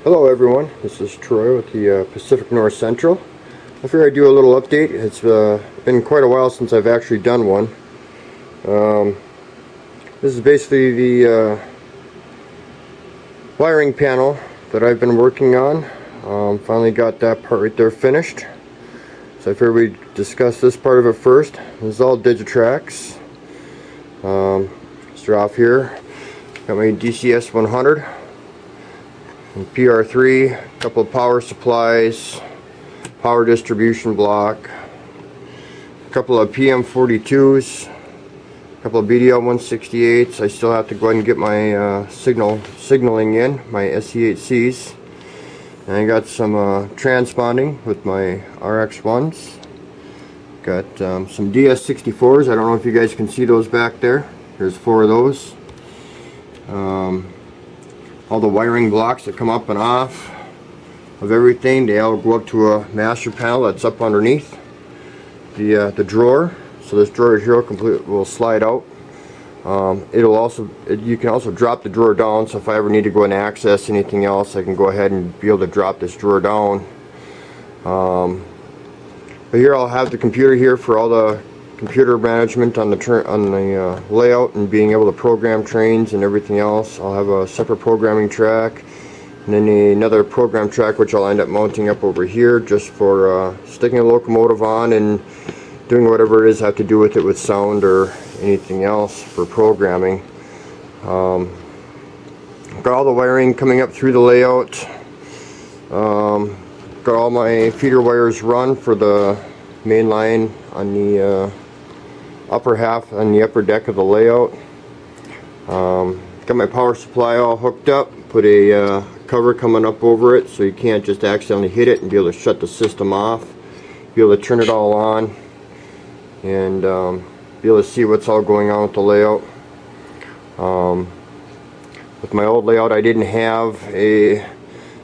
Hello everyone, this is Troy with the Pacific North Central. I figured I'd do a little update. It's been quite a while since I've actually done one. This is basically the wiring panel that I've been working on. Finally got that part right there finished. So I figured we'd discuss this part of it first. This is all Digitrax. Start off here. Got my DCS 100. PR3, a couple of power supplies, power distribution block, a couple of PM42s, a couple of BDL 168s. I still have to go ahead and get my signaling in, my SE8Cs. And I got some transponding with my RX1s. Got some DS64s. I don't know if you guys can see those back there. There's 4 of those. All the wiring blocks that come up and off of everything, they all go up to a master panel that's up underneath the drawer. So this drawer here will slide out. You can also drop the drawer down, so if I ever need to go and access anything else, I can go ahead and be able to drop this drawer down. But here I'll have the computer here for all the computer management on the layout and being able to program trains and everything else. I'll have a separate programming track and then another program track which I'll end up mounting up over here just for sticking a locomotive on and doing whatever it is I have to do with it with sound or anything else for programming. Got all the wiring coming up through the layout. Got all my feeder wires run for the main line on the upper half, on the upper deck of the layout. Got my power supply all hooked up, put a cover coming up over it so you can't just accidentally hit it and be able to shut the system off. Be able to turn it all on and be able to see what's all going on with the layout. With my old layout I didn't have a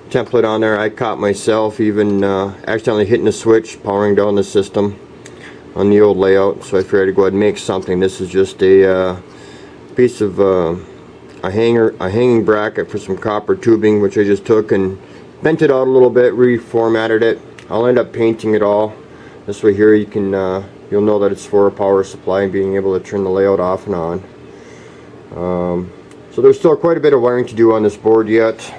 template on there. I caught myself even accidentally hitting the switch, powering down the system on the old layout, so I figured I'd go ahead and make something. This is just a piece of a hanging bracket for some copper tubing, which I just took and bent it out a little bit, reformatted it. I'll end up painting it all. This way here you can you'll know that it's for a power supply and being able to turn the layout off and on. So there's still quite a bit of wiring to do on this board yet,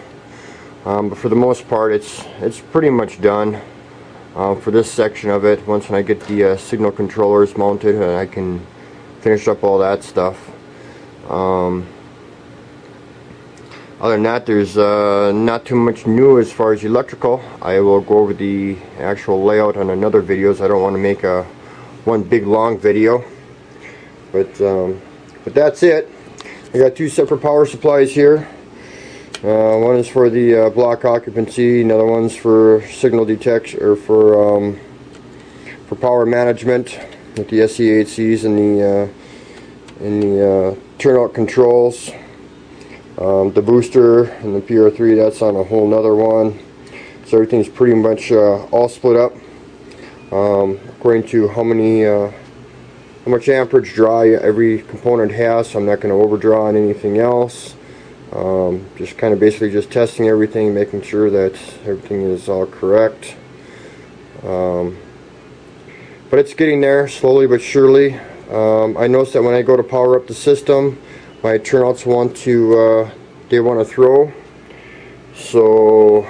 but for the most part it's pretty much done. For this section of it, once when I get the signal controllers mounted and I can finish up all that stuff. Other than that, there's not too much new as far as electrical. I will go over the actual layout on another video, so I don't want to make one big long video. But that's it. I got 2 separate power supplies here. One is for the block occupancy, another one's for signal detection, or for power management with the SE8Cs and the turnout controls. The booster and the PR3, that's on a whole nother one. So everything's pretty much all split up according to how much amperage draw every component has. So I'm not going to overdraw on anything else. Just kind of basically just testing everything, making sure that everything is all correct. But it's getting there slowly but surely. I noticed that when I go to power up the system, my turnouts want to throw. So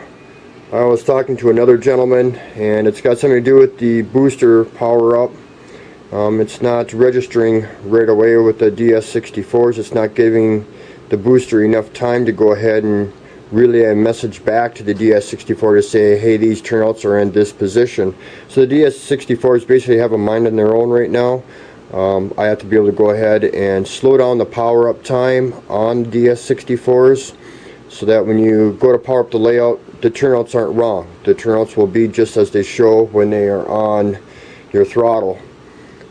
I was talking to another gentleman, and it's got something to do with the booster power up. It's not registering right away with the DS64s. It's not giving the booster enough time to go ahead and relay a message back to the DS64 to say, hey, these turnouts are in this position. So the DS64s basically have a mind on their own right now. I have to be able to go ahead and slow down the power up time on the DS64s so that when you go to power up the layout, the turnouts aren't wrong. The turnouts will be just as they show when they are on your throttle.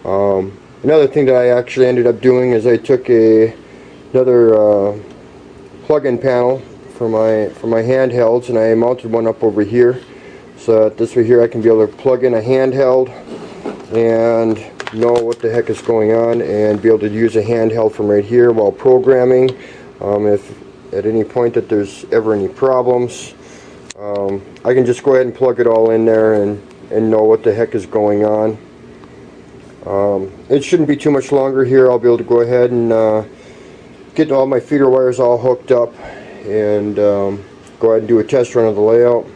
Another thing that I actually ended up doing is I took another plug-in panel for my handhelds, and I mounted one up over here so that this way here I can be able to plug in a handheld and know what the heck is going on and be able to use a handheld from right here while programming. If at any point that there's ever any problems, I can just go ahead and plug it all in there and know what the heck is going on. It shouldn't be too much longer here. I'll be able to go ahead and get all my feeder wires all hooked up and go ahead and do a test run of the layout.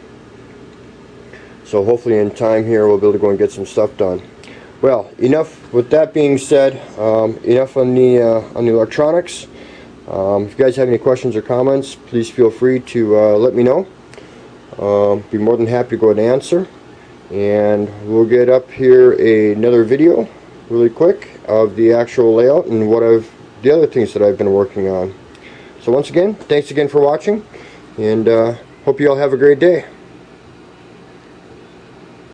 So hopefully in time here we'll be able to go and get some stuff done. Well, enough with that being said. Enough on the electronics. If you guys have any questions or comments, please feel free to let me know. Be more than happy to go ahead and answer. And we'll get up here another video really quick of the actual layout and the other things that I've been working on. So once again, thanks again for watching, and hope you all have a great day.